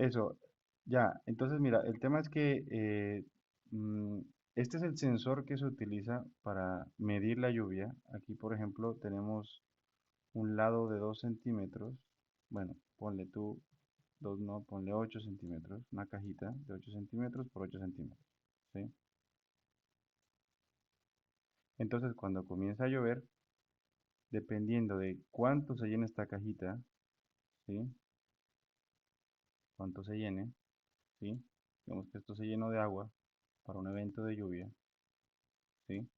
eso, ya. Entonces, mira, el tema es que mm, este es el sensor que se utiliza para medir la lluvia. Aquí, por ejemplo, tenemos un lado de 2 centímetros. Bueno, ponle tú, 2 no, ponle 8 centímetros. Una cajita de 8 centímetros por 8 centímetros. ¿Sí? Entonces, cuando comienza a llover, dependiendo de cuánto se llene esta cajita, ¿sí? Cuánto se llene, ¿sí? Digamos que esto se llenó de agua para un evento de lluvia, ¿sí?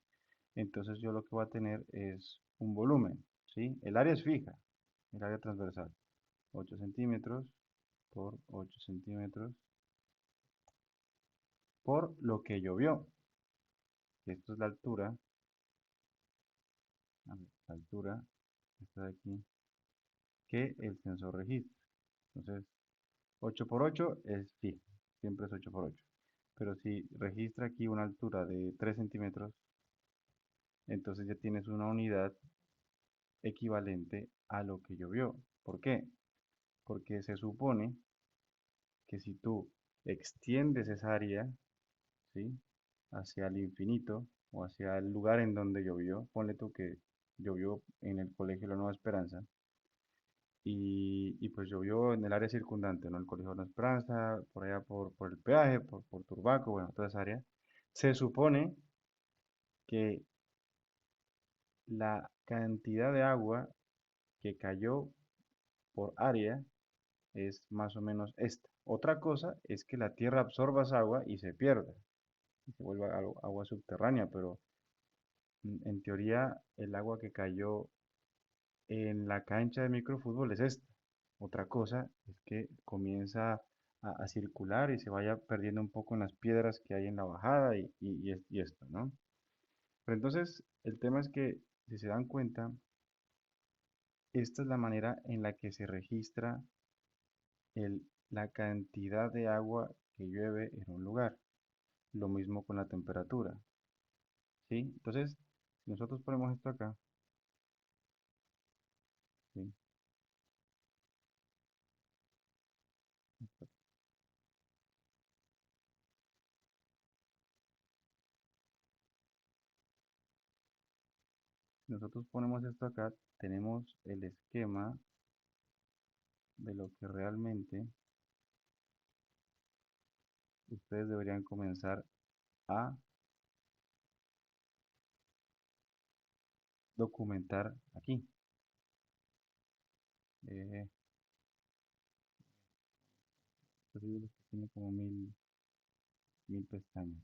Entonces yo lo que voy a tener es un volumen, ¿sí? El área es fija, el área transversal, 8 centímetros por 8 centímetros por lo que llovió. Esto es la altura, a ver, la altura, esta de aquí, que el sensor registra. Entonces, 8 por 8 es fija, siempre es 8 por 8. Pero si registra aquí una altura de 3 centímetros, entonces ya tienes una unidad equivalente a lo que llovió. ¿Por qué? Porque se supone que si tú extiendes esa área, ¿sí? Hacia el infinito o hacia el lugar en donde llovió, ponle tú que llovió en el Colegio La Nueva Esperanza y pues llovió en el área circundante, ¿no? El Colegio La Nueva Esperanza, por allá por el peaje, por Turbaco, bueno, toda esa área. Se supone que la cantidad de agua que cayó por área es más o menos esta. Otra cosa es que la Tierra absorba esa agua y se pierda, y se vuelva agua subterránea, pero en teoría el agua que cayó en la cancha de microfútbol es esta. Otra cosa es que comienza a circular y se vaya perdiendo un poco en las piedras que hay en la bajada y esto, ¿no? Pero entonces el tema es que, si se dan cuenta, esta es la manera en la que se registra la cantidad de agua que llueve en un lugar. Lo mismo con la temperatura, ¿sí? Entonces, si nosotros ponemos esto acá, ¿sí? Si nosotros ponemos esto acá, tenemos el esquema de lo que realmente ustedes deberían comenzar a documentar aquí. Eh, Este libro que tiene como mil pestañas.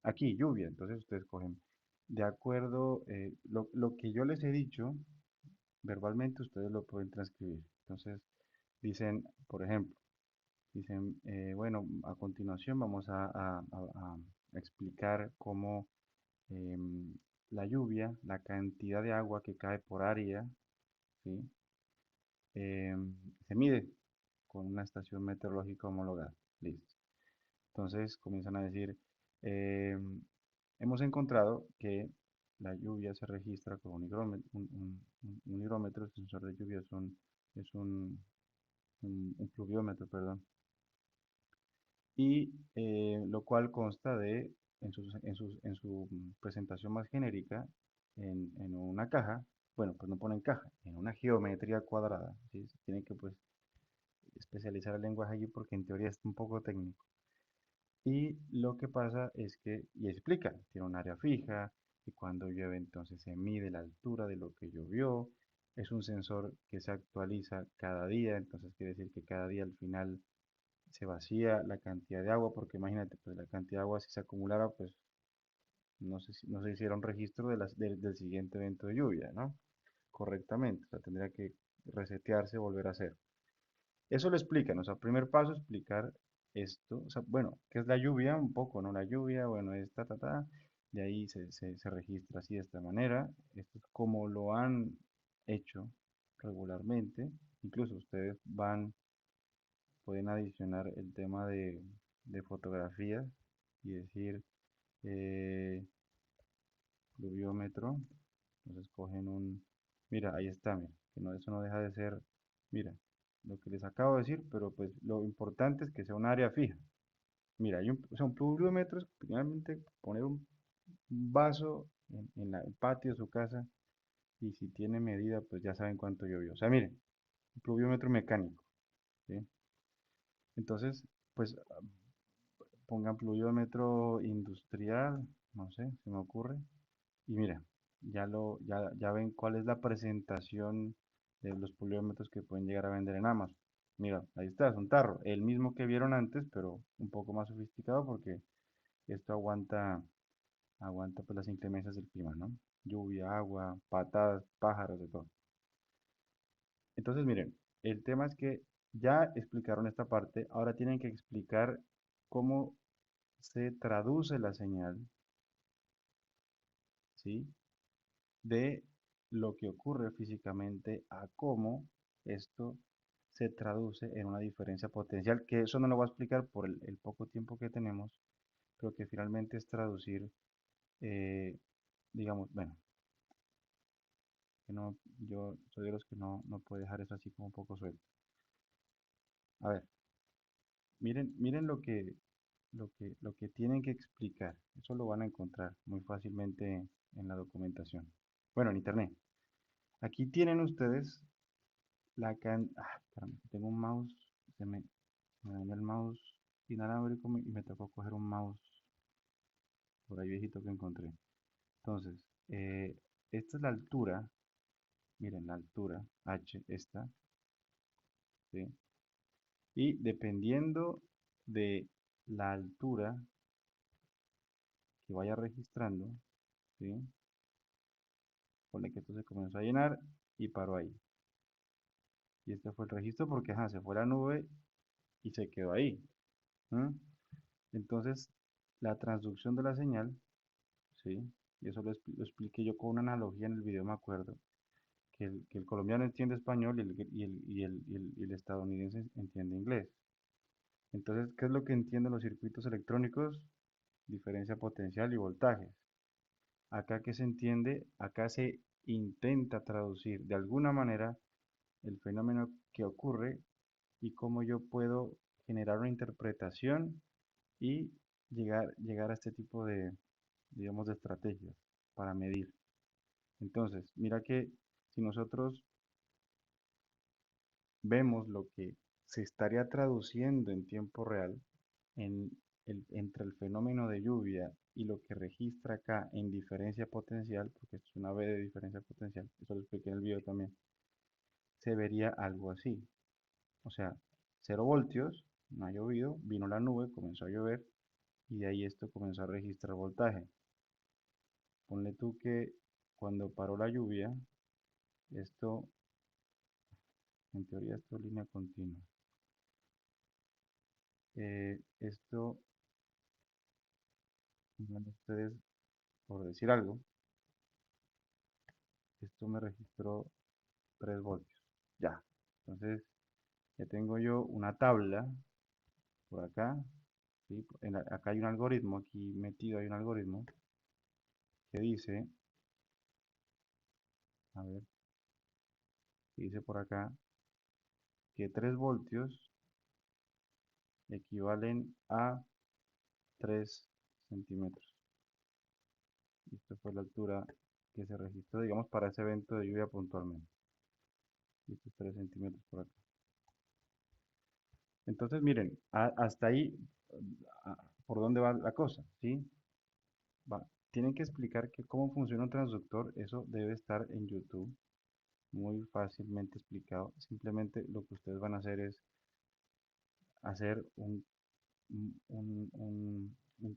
Aquí, lluvia, entonces ustedes cogen. De acuerdo, lo que yo les he dicho, verbalmente ustedes lo pueden transcribir. Entonces, dicen, por ejemplo, dicen, bueno, a continuación vamos a explicar cómo la lluvia, la cantidad de agua que cae por área, ¿sí? Se mide con una estación meteorológica homologada. Listo. Entonces comienzan a decir, hemos encontrado que la lluvia se registra con un higrómetro, un higrómetro, el sensor de lluvia es un pluviómetro, perdón, y lo cual consta de, en su presentación más genérica, en una caja, bueno, pues no ponen caja, en una geometría cuadrada, ¿sí? Se tiene que pues especializar el lenguaje allí porque en teoría es un poco técnico. Y lo que pasa es que, y explica, tiene un área fija, y cuando llueve entonces se mide la altura de lo que llovió, es un sensor que se actualiza cada día, entonces quiere decir que cada día al final se vacía la cantidad de agua, porque imagínate, pues la cantidad de agua si se acumulara, pues no se hiciera un registro del siguiente evento de lluvia, ¿no? Correctamente, o sea, tendría que resetearse, volver a hacer. Eso lo explican, o sea, primer paso, explicar esto, o sea, bueno, ¿qué es la lluvia? Un poco, ¿no? La lluvia, bueno, es de ahí se registra así de esta manera, esto es como lo han hecho regularmente, incluso ustedes pueden adicionar el tema de fotografías y decir eh, pluviómetro, entonces cogen mira, ahí está, mira, que no, eso no deja de ser, mira, lo que les acabo de decir, pero pues lo importante es que sea un área fija. Mira, o sea, un pluviómetro es finalmente poner un vaso el patio de su casa y si tiene medida, pues ya saben cuánto llovió. O sea, miren, un pluviómetro mecánico, ¿sí? Entonces, pues pongan pluviómetro industrial, no sé, se me ocurre. Y mira, ya ven cuál es la presentación de los pluviómetros que pueden llegar a vender en Amazon. Mira, ahí está, es un tarro, el mismo que vieron antes, pero un poco más sofisticado porque esto aguanta pues las inclemencias del clima, ¿no? Lluvia, agua, patadas, pájaros, de todo. Entonces, miren, el tema es que ya explicaron esta parte, ahora tienen que explicar cómo se traduce la señal, ¿sí? De lo que ocurre físicamente a cómo esto se traduce en una diferencia potencial, que eso no lo voy a explicar por el poco tiempo que tenemos, pero que finalmente es traducir, eh, digamos, bueno, que no, yo soy de los que no puede dejar eso así como un poco suelto. A ver, miren lo que tienen que explicar. Eso lo van a encontrar muy fácilmente en la documentación. Bueno, en internet. Aquí tienen ustedes espérame, que tengo un mouse, me dañó el mouse inalámbrico y me tocó coger un mouse por ahí viejito que encontré. Entonces, esta es la altura, miren la altura, H, esta, ¿sí? Y dependiendo de la altura que vaya registrando, ¿sí? Pone que esto se comenzó a llenar y paró ahí. Y este fue el registro porque ajá, se fue la nube y se quedó ahí. ¿M? Entonces, la transducción de la señal, ¿sí? Y eso lo expliqué yo con una analogía en el video, me acuerdo, que el colombiano entiende español y el estadounidense entiende inglés. Entonces, ¿qué es lo que entienden los circuitos electrónicos? Diferencia potencial y voltajes. Acá que se entiende, acá se intenta traducir de alguna manera el fenómeno que ocurre y cómo yo puedo generar una interpretación y llegar a este tipo de, digamos, de estrategias para medir. Entonces, mira que si nosotros vemos lo que se estaría traduciendo en tiempo real entre el fenómeno de lluvia y lo que registra acá en diferencia potencial, porque esto es una V de diferencia potencial, eso lo expliqué en el video también, se vería algo así. O sea, 0 voltios, no ha llovido, vino la nube, comenzó a llover y de ahí esto comenzó a registrar voltaje. Ponle tú que cuando paró la lluvia, esto, en teoría esto es línea continua. Esto, bueno, ustedes, por decir algo, esto me registró 3 voltios. Ya. Entonces, ya tengo yo una tabla por acá. ¿Sí? Acá hay un algoritmo, aquí metido hay un algoritmo que dice, a ver, que dice por acá que 3 voltios equivalen a 3 centímetros. Esta fue la altura que se registró, digamos, para ese evento de lluvia puntualmente. Y estos 3 centímetros por acá. Entonces, miren, hasta ahí, ¿por dónde va la cosa? ¿Sí? Tienen que explicar que cómo funciona un transductor, eso debe estar en YouTube, muy fácilmente explicado. Simplemente lo que ustedes van a hacer es hacer un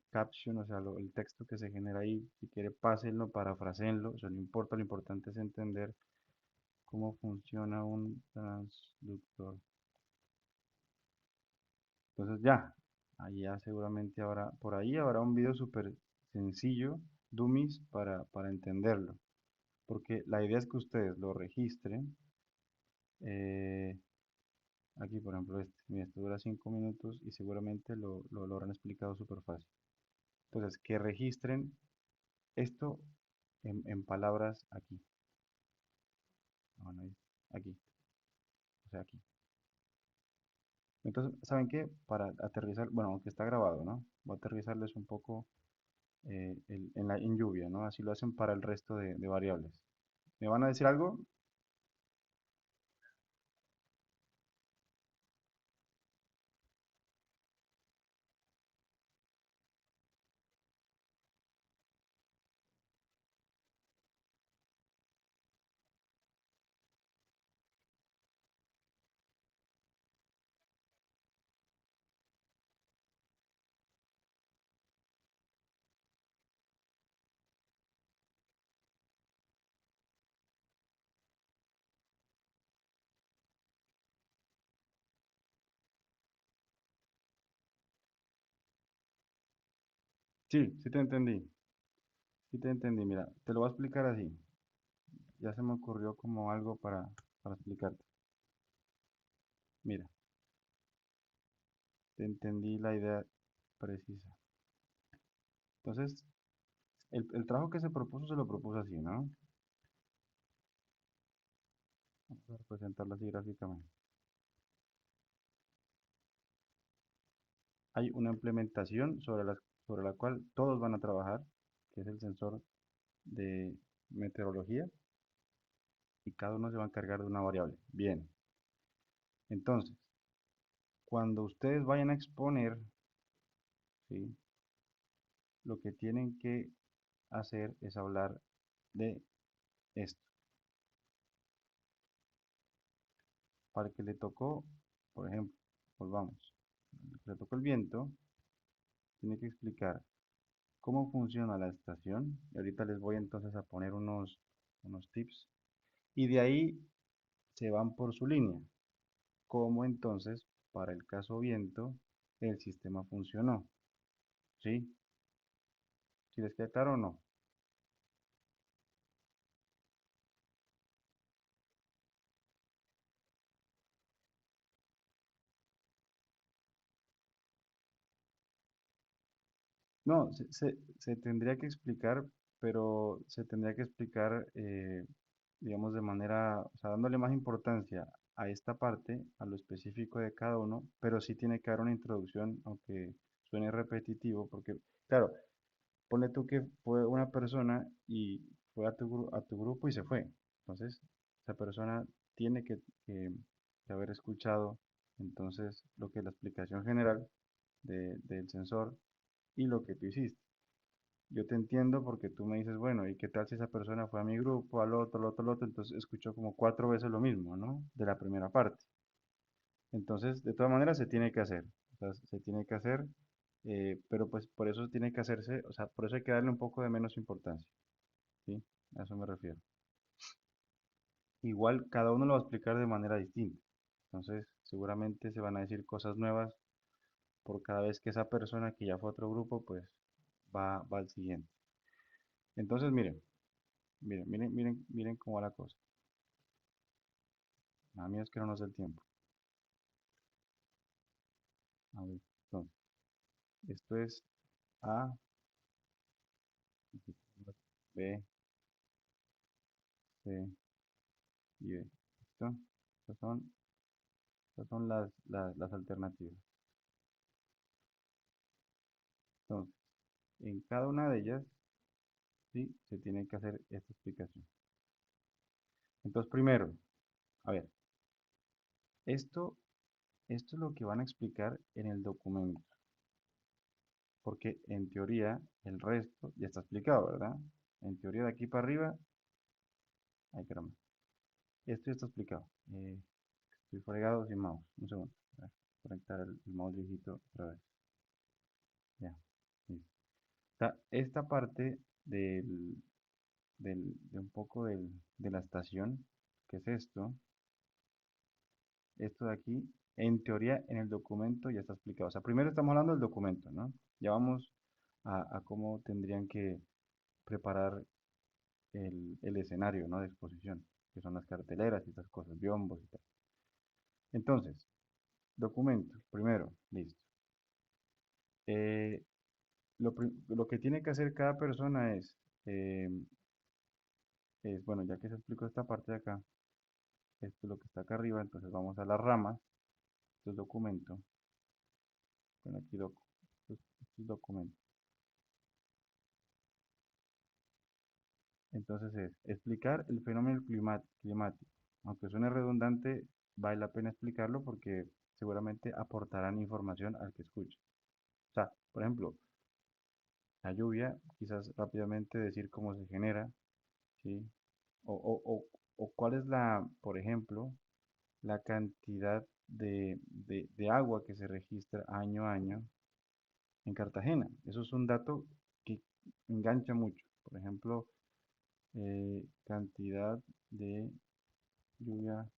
caption, o sea, el texto que se genera ahí, si quiere pásenlo, parafraséenlo, eso no importa, lo importante es entender cómo funciona un transductor. Entonces ya, ahí ya seguramente habrá, por ahí habrá un video súper sencillo, dummies, para entenderlo. Porque la idea es que ustedes lo registren. eh, Aquí, por ejemplo, mira, esto dura 5 minutos y seguramente lo habrán explicado súper fácil. Entonces, que registren esto en palabras aquí. Bueno, aquí, o sea, aquí. Entonces, ¿saben qué? Para aterrizar, bueno, aunque está grabado, ¿no? Voy a aterrizarles un poco en lluvia, ¿no? Así lo hacen para el resto de variables. ¿Me van a decir algo? Sí, sí te entendí. Sí te entendí. Mira, te lo voy a explicar así. Ya se me ocurrió como algo para explicarte. Mira, te entendí la idea precisa. Entonces, el trabajo que se propuso se lo propuso así, ¿no? Vamos a representarlo así gráficamente. Hay una implementación sobre la cual todos van a trabajar, que es el sensor de meteorología, y cada uno se va a encargar de una variable. Bien, entonces, cuando ustedes vayan a exponer, ¿sí? Lo que tienen que hacer es hablar de esto. Para el que le tocó, por ejemplo, volvamos, al que le tocó el viento, tiene que explicar cómo funciona la estación. Y ahorita les voy entonces a poner unos tips. Y de ahí se van por su línea. Cómo entonces, para el caso viento, el sistema funcionó. ¿Sí? ¿Si les queda claro o no? No, se tendría que explicar, pero se tendría que explicar, digamos, de manera, o sea, dándole más importancia a esta parte, a lo específico de cada uno, pero sí tiene que haber una introducción, aunque suene repetitivo, porque, claro, ponle tú que fue una persona y fue a tu grupo y se fue. Entonces, esa persona tiene que haber escuchado entonces lo que es la explicación general del sensor y lo que tú hiciste. Yo te entiendo porque tú me dices, bueno, ¿y qué tal si esa persona fue a mi grupo, al otro, al otro, al otro? Entonces escuchó como cuatro veces lo mismo, ¿no? De la primera parte. Entonces, de todas maneras, se tiene que hacer. O sea, se tiene que hacer, pero pues por eso tiene que hacerse, o sea, por eso hay que darle un poco de menos importancia, ¿sí? A eso me refiero. Igual, cada uno lo va a explicar de manera distinta. Entonces, seguramente se van a decir cosas nuevas por cada vez que esa persona que ya fue a otro grupo, pues va al siguiente. Entonces, miren cómo va la cosa. A mí es que no nos da el tiempo. A ver, entonces, esto es A, B, C y D. ¿Listo? Estas son las alternativas. Entonces, en cada una de ellas, sí, se tiene que hacer esta explicación. Entonces, primero, a ver, esto, esto es lo que van a explicar en el documento, porque en teoría el resto ya está explicado, ¿verdad? En teoría de aquí para arriba, ay caramba, esto ya está explicado. Estoy fregado sin mouse. Un segundo. A ver, conectar el mouse viejito otra vez. Ya. Listo. Esta parte de un poco de la estación, que es esto de aquí, en teoría en el documento ya está explicado. O sea, primero estamos hablando del documento, ¿no? Ya vamos a cómo tendrían que preparar el escenario, ¿no? De exposición, que son las carteleras y estas cosas, biombos y tal. Entonces, documento, primero, listo. Eh, lo que tiene que hacer cada persona eh, bueno, ya que se explicó esta parte de acá, esto es lo que está acá arriba, entonces vamos a las ramas. esto es documento, bueno, aquí esto es documento. Entonces es explicar el fenómeno climático. Aunque suene redundante, vale la pena explicarlo porque seguramente aportarán información al que escuche. O sea, por ejemplo, la lluvia, quizás rápidamente decir cómo se genera, ¿sí? O cuál es por ejemplo, la cantidad de agua que se registra año a año en Cartagena. Eso es un dato que engancha mucho. Por ejemplo, cantidad de lluvia en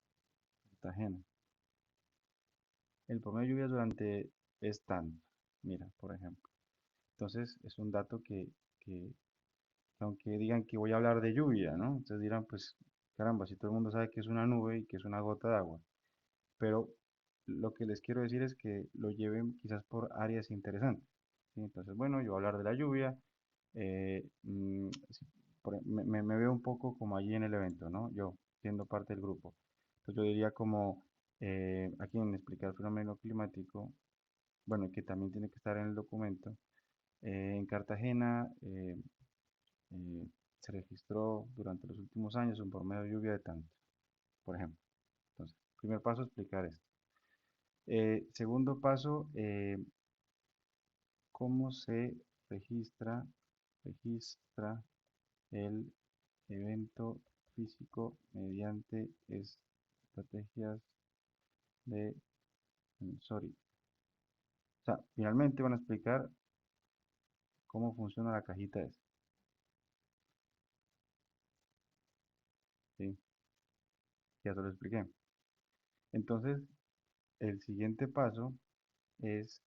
Cartagena. El promedio de lluvias durante es tanto. Mira, por ejemplo. Entonces, es un dato que aunque digan que voy a hablar de lluvia, ¿no? Entonces dirán, pues, caramba, si todo el mundo sabe que es una nube y que es una gota de agua. Pero lo que les quiero decir es que lo lleven quizás por áreas interesantes, ¿sí? Entonces, bueno, yo voy a hablar de la lluvia, sí, me veo un poco como allí en el evento, ¿no? Yo, siendo parte del grupo. Entonces yo diría como, aquí en explicar el fenómeno climático, bueno, que también tiene que estar en el documento, en Cartagena se registró durante los últimos años un promedio de lluvia de tanto, por ejemplo. Entonces, primer paso, explicar esto. Segundo paso, cómo se registra el evento físico mediante estrategias de sensórica. O sea, finalmente van a explicar cómo funciona la cajita esa, ¿sí? Ya se lo expliqué. Entonces, el siguiente paso es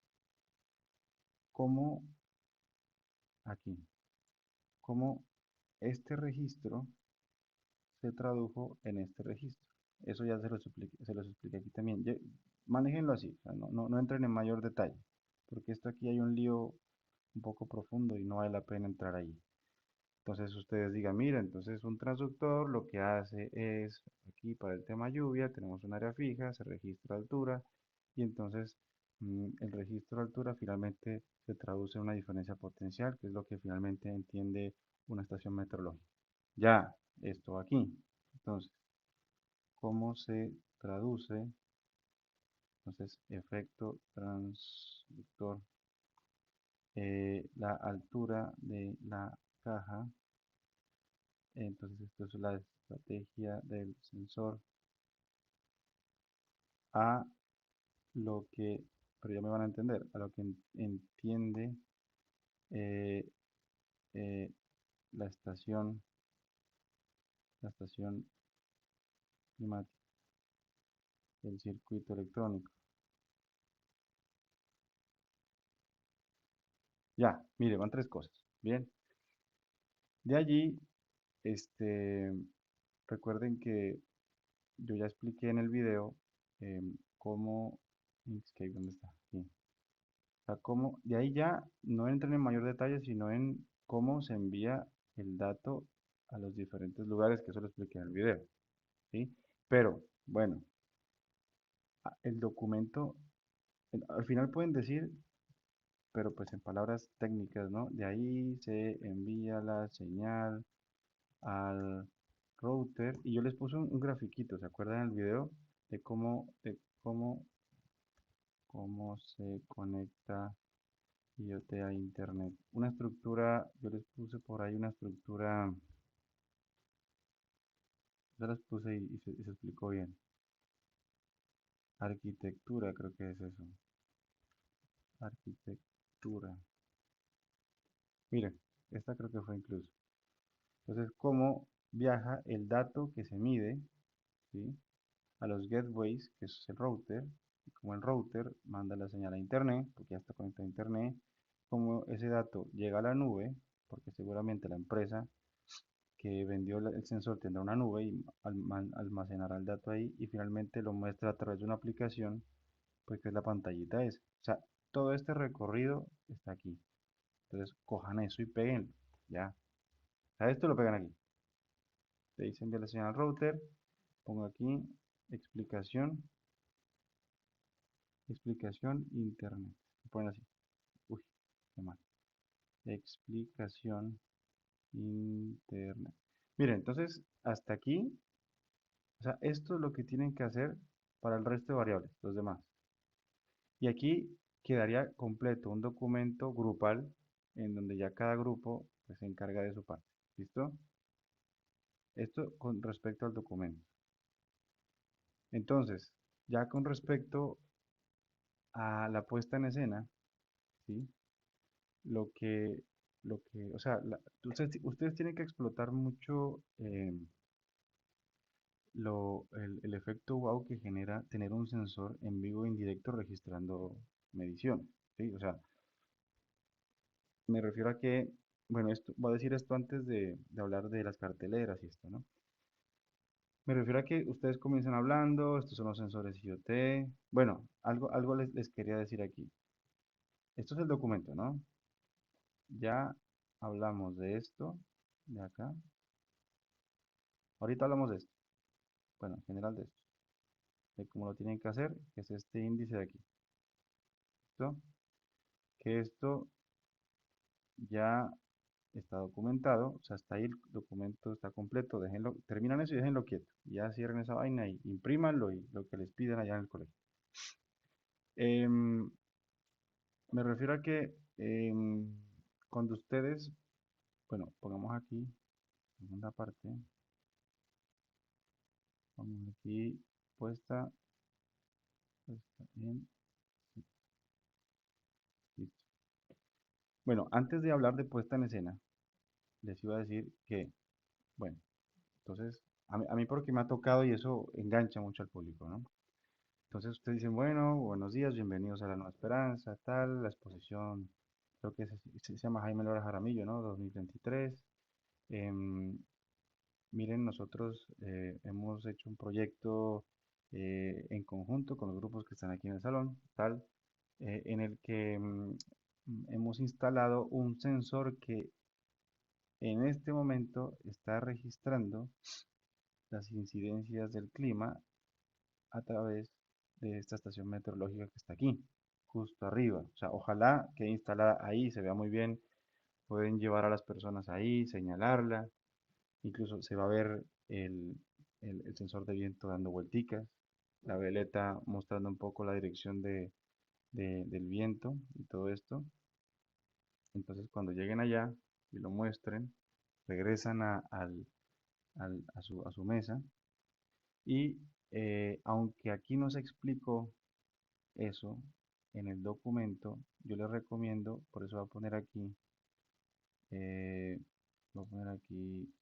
cómo, aquí, cómo este registro se tradujo en este registro. Eso ya se los expliqué aquí también. Manéjenlo así, o sea, no entren en mayor detalle, porque esto aquí hay un lío un poco profundo y no vale la pena entrar ahí. Entonces ustedes digan, mira, entonces un transductor lo que hace es, aquí para el tema lluvia, tenemos un área fija, se registra altura, y entonces el registro de altura finalmente se traduce en una diferencia potencial, que es lo que finalmente entiende una estación meteorológica. Ya, esto aquí. Entonces, ¿cómo se traduce? Entonces, efecto transductor, la altura de la caja. Entonces, esto es la estrategia del sensor a lo que, pero ya me van a entender, a lo que entiende eh, eh, la estación climática, el circuito electrónico. Ya, mire, van tres cosas. Bien, de allí, este, recuerden que yo ya expliqué en el video cómo, Inkscape, ¿dónde está? Aquí. O sea, cómo, de ahí ya no entran en mayor detalle, sino en cómo se envía el dato a los diferentes lugares, que eso lo expliqué en el video, ¿sí? Pero, bueno, el documento, al final pueden decir, pero pues en palabras técnicas, ¿no? De ahí se envía la señal al router y yo les puse un grafiquito, ¿se acuerdan del video? De cómo se conecta IoT a Internet. Una estructura, yo les puse por ahí una estructura, yo las puse y se explicó bien. Arquitectura, creo que es eso. Arquitectura. Miren, esta creo que fue incluso. Entonces, cómo viaja el dato que se mide, ¿sí? A los gateways, que es el router, y como el router manda la señal a internet, porque ya está conectado a internet, como ese dato llega a la nube, porque seguramente la empresa que vendió el sensor tendrá una nube y almacenará el dato ahí y finalmente lo muestra a través de una aplicación, pues que es la pantallita esa. O sea, todo este recorrido está aquí. Entonces, cojan eso y peguenlo, ya. A esto lo pegan aquí. Le dicen envía la señal al router, pongo aquí explicación explicación internet. Ponen así. Uy, qué mal. Explicación internet. Miren, entonces, hasta aquí, o sea, esto es lo que tienen que hacer para el resto de variables, los demás. Y aquí quedaría completo un documento grupal en donde ya cada grupo pues, se encarga de su parte. ¿Listo? Esto con respecto al documento. Entonces, ya con respecto a la puesta en escena, ¿sí? Lo que, o sea, ustedes tienen que explotar mucho el efecto wow que genera tener un sensor en vivo e indirecto registrando mediciones, ¿sí? O sea, me refiero a que, bueno, esto, voy a decir esto antes de hablar de las carteleras y esto, ¿no? Me refiero a que ustedes comienzan hablando, estos son los sensores IoT. Bueno, algo les quería decir aquí. Esto es el documento, ¿no? Ya hablamos de esto, de acá. Ahorita hablamos de esto. Bueno, en general de esto. De cómo lo tienen que hacer, que es este índice de aquí. ¿Listo? Que esto ya está documentado, o sea, hasta ahí el documento está completo, déjenlo, terminan eso y déjenlo quieto, ya cierren esa vaina y imprímanlo y lo que les pidan allá en el colegio. Em, Me refiero a que cuando ustedes, bueno, pongamos aquí, segunda parte, pongamos aquí puesta, puesta en, listo. Bueno, antes de hablar de puesta en escena, les iba a decir que, bueno, entonces, a mí porque me ha tocado y eso engancha mucho al público, ¿no? Entonces ustedes dicen, bueno, buenos días, bienvenidos a la Nueva Esperanza, tal, la exposición, creo que se llama Jaime Lora Jaramillo, ¿no? 2023. Em, Miren, nosotros hemos hecho un proyecto en conjunto con los grupos que están aquí en el salón, tal, en el que hemos instalado un sensor que en este momento está registrando las incidencias del clima a través de esta estación meteorológica que está aquí, justo arriba. O sea, ojalá quede instalada ahí, se vea muy bien. Pueden llevar a las personas ahí, señalarla. Incluso se va a ver el sensor de viento dando vuelticas, la veleta mostrando un poco la dirección del viento y todo esto. Entonces, cuando lleguen allá y lo muestren, regresan a su mesa y aunque aquí no se explicó eso en el documento, yo les recomiendo, por eso eh, voy a poner aquí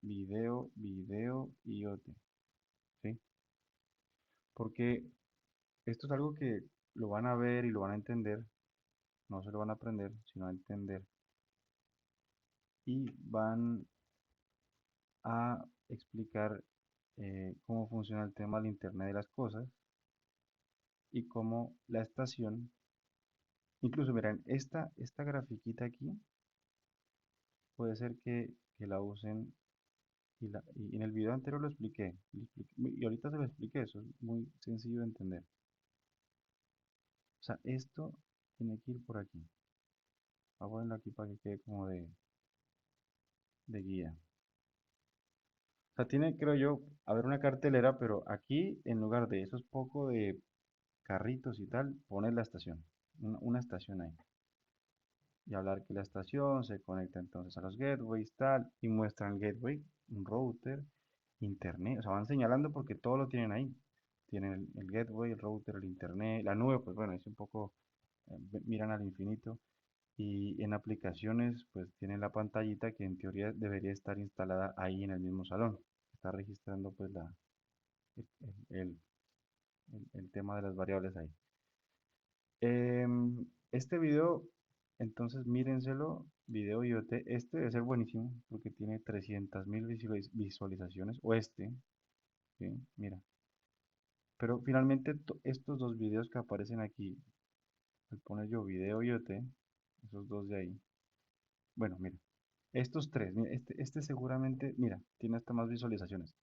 video IoT, ¿sí? Porque esto es algo que lo van a ver y lo van a entender, no se lo van a aprender, sino a entender. Y van a explicar cómo funciona el tema del Internet de las cosas y cómo la estación, incluso miren, esta grafiquita aquí puede ser que la usen y en el video anterior y ahorita se lo expliqué, eso es muy sencillo de entender. O sea, esto tiene que ir por aquí. Voy a ponerlo aquí para que quede como de guía. O sea, tiene, creo yo, haber una cartelera, pero aquí, en lugar de esos poco de carritos y tal, poner la estación, una estación ahí. Y hablar que la estación se conecta entonces a los gateways, tal, y muestran el gateway, un router, internet, o sea, van señalando porque todo lo tienen ahí. Tienen el gateway, el router, el internet, la nube, pues bueno, es un poco, miran al infinito. Y en aplicaciones, pues tienen la pantallita que en teoría debería estar instalada ahí en el mismo salón. Está registrando pues el, el- el tema de las variables ahí. Este video, entonces mírenselo, video IoT, este debe ser buenísimo porque tiene 300.000 visualizaciones, o este, ¿sí? Mira. Pero finalmente estos dos videos que aparecen aquí, al poner yo video IoT, esos dos de ahí, bueno, mira, estos tres, mira, este seguramente, mira, tiene hasta más visualizaciones.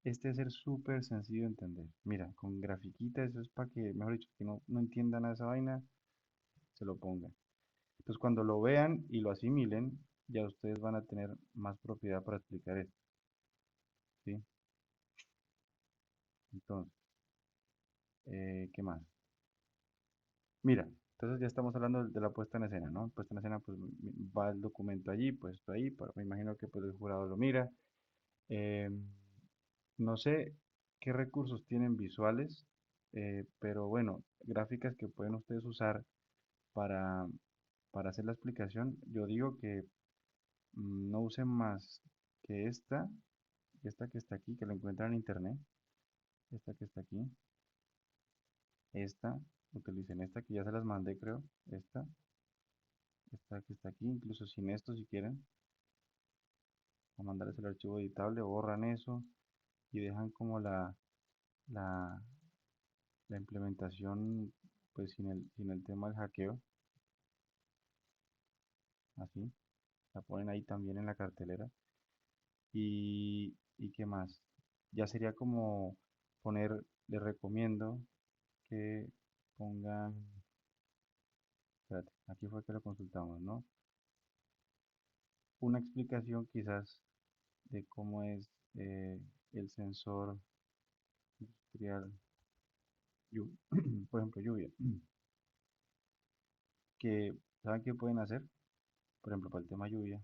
Este es ser súper sencillo de entender. Mira, con grafiquita, eso es para que, mejor dicho, que no entiendan a esa vaina, se lo pongan. Entonces, cuando lo vean y lo asimilen, ya ustedes van a tener más propiedad para explicar esto, ¿sí? Entonces, ¿qué más? Mira, entonces ya estamos hablando de la puesta en escena, ¿no? Puesta en escena, pues va el documento allí, puesto ahí, pero me imagino que pues el jurado lo mira. Eh, no sé qué recursos tienen visuales, pero bueno, gráficas que pueden ustedes usar para, para hacer la explicación. Yo digo que no usen más que esta que está aquí, que la encuentran en internet, esta que está aquí, esta, utilicen esta que ya se las mandé creo, esta que está aquí, incluso sin esto si quieren, a mandarles el archivo editable, borran eso y dejan como la, la implementación pues sin el tema del hackeo, así, la ponen ahí también en la cartelera y qué más, ya sería como poner, les recomiendo que pongan, espérate, aquí fue que lo consultamos, ¿no? Una explicación quizás de cómo es el sensor industrial, por ejemplo, lluvia, que ¿saben qué pueden hacer? Por ejemplo, para el tema lluvia,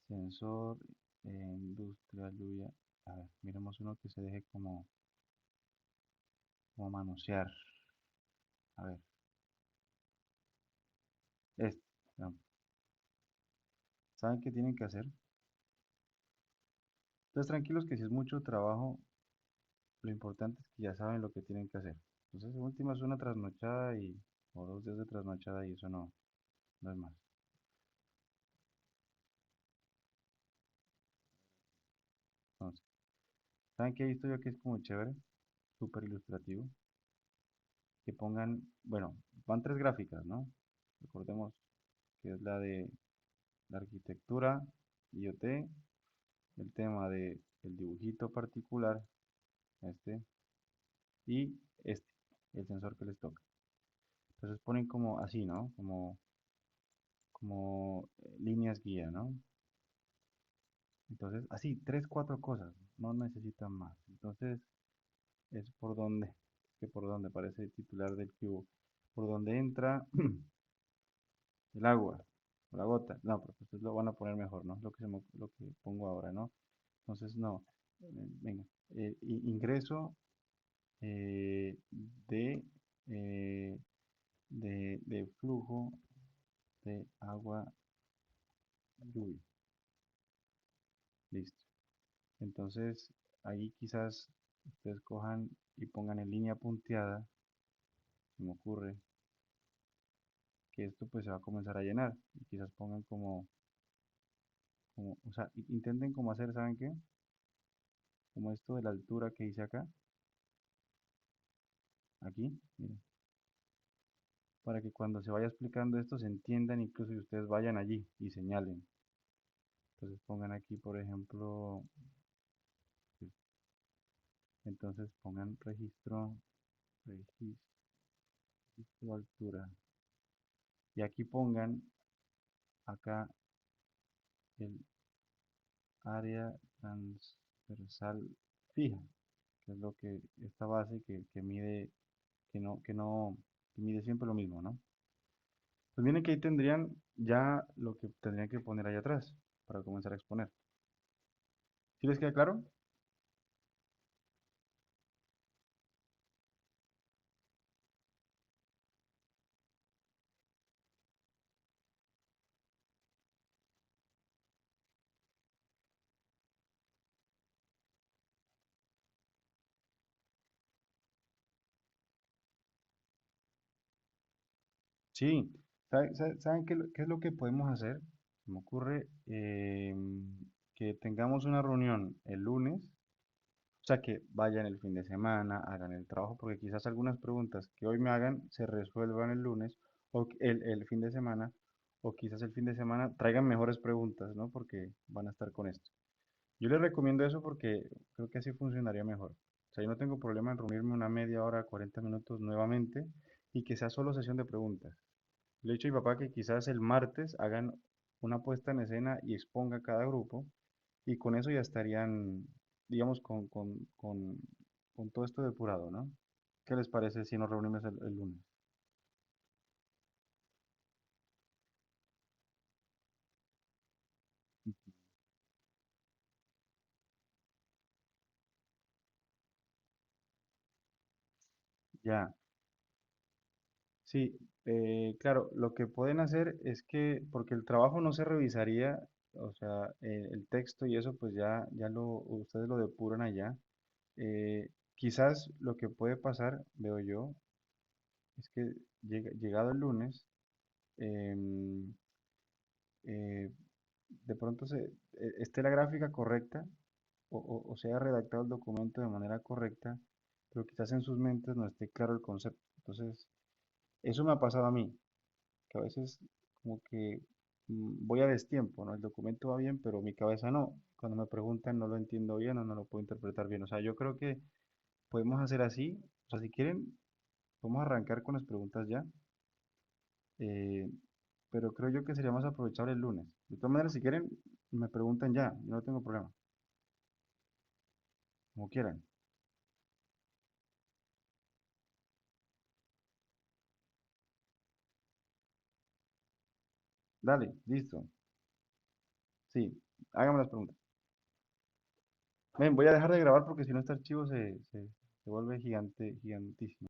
sensor industrial lluvia, a ver, miremos uno que se deje como manosear, a ver, este, no. ¿Saben qué tienen que hacer? Entonces tranquilos que si es mucho trabajo, lo importante es que ya saben lo que tienen que hacer. Entonces, en última es una trasnochada o 2 días de trasnochada y eso no es más. Entonces, ¿saben qué he visto yo que es como chévere? Súper ilustrativo. Que pongan, bueno, van tres gráficas, ¿no? Recordemos que es la de la arquitectura, IoT, el tema de el dibujito particular, este, y este, el sensor que les toca. Entonces ponen como así, ¿no? Como líneas guía, ¿no? Entonces, así, tres, cuatro cosas, no necesitan más. Entonces, es por donde, que por donde parece el titular del cubo, por donde entra el agua, o la gota. No, pero ustedes lo van a poner mejor, ¿no? Lo que pongo ahora, ¿no? Entonces, no. Venga. Ingreso eh, de, eh, de flujo de agua lluvia. Listo. Entonces, ahí quizás ustedes cojan y pongan en línea punteada, se me ocurre, que esto pues se va a comenzar a llenar. Y quizás pongan o sea, intenten como hacer, ¿saben qué? Como esto de la altura que hice acá, aquí, miren, para que cuando se vaya explicando esto se entiendan incluso y ustedes vayan allí y señalen. Entonces pongan aquí, por ejemplo, pues, entonces pongan registro altura. Y aquí pongan acá el área transversal fija, que es lo que, esta base que mide, que mide siempre lo mismo, ¿no? Pues miren que ahí tendrían ya lo que tendrían que poner ahí atrás para comenzar a exponer. ¿Sí les queda claro? Sí. ¿Saben qué es lo que podemos hacer? Se me ocurre que tengamos una reunión el lunes, o sea, que vayan el fin de semana, hagan el trabajo, porque quizás algunas preguntas que hoy me hagan se resuelvan el lunes o el fin de semana, o quizás el fin de semana traigan mejores preguntas, ¿no? Porque van a estar con esto. Yo les recomiendo eso porque creo que así funcionaría mejor. O sea, yo no tengo problema en reunirme una media hora, 40 minutos nuevamente y que sea solo sesión de preguntas. Le he dicho a mi papá que quizás el martes hagan una puesta en escena y exponga cada grupo y con eso ya estarían, digamos, con todo esto depurado, ¿no? ¿Qué les parece si nos reunimos el lunes? Ya, sí, claro, lo que pueden hacer es que, porque el trabajo no se revisaría, o sea, el texto y eso, pues ustedes lo depuran allá. Quizás lo que puede pasar, veo yo, es que llegado el lunes, em, eh, de pronto esté la gráfica correcta o se haya redactado el documento de manera correcta, pero quizás en sus mentes no esté claro el concepto. Entonces, eso me ha pasado a mí, que a veces como que voy a destiempo, ¿no? El documento va bien, pero mi cabeza no. Cuando me preguntan no lo entiendo bien o no lo puedo interpretar bien. O sea, yo creo que podemos hacer así. O sea, si quieren, podemos arrancar con las preguntas ya. eh, pero creo yo que sería más aprovechable el lunes. De todas maneras, si quieren, me preguntan ya. Yo no tengo problema. Como quieran. Dale, listo. Sí, hágame las preguntas. Ven, voy a dejar de grabar porque si no este archivo se vuelve gigante, gigantísimo.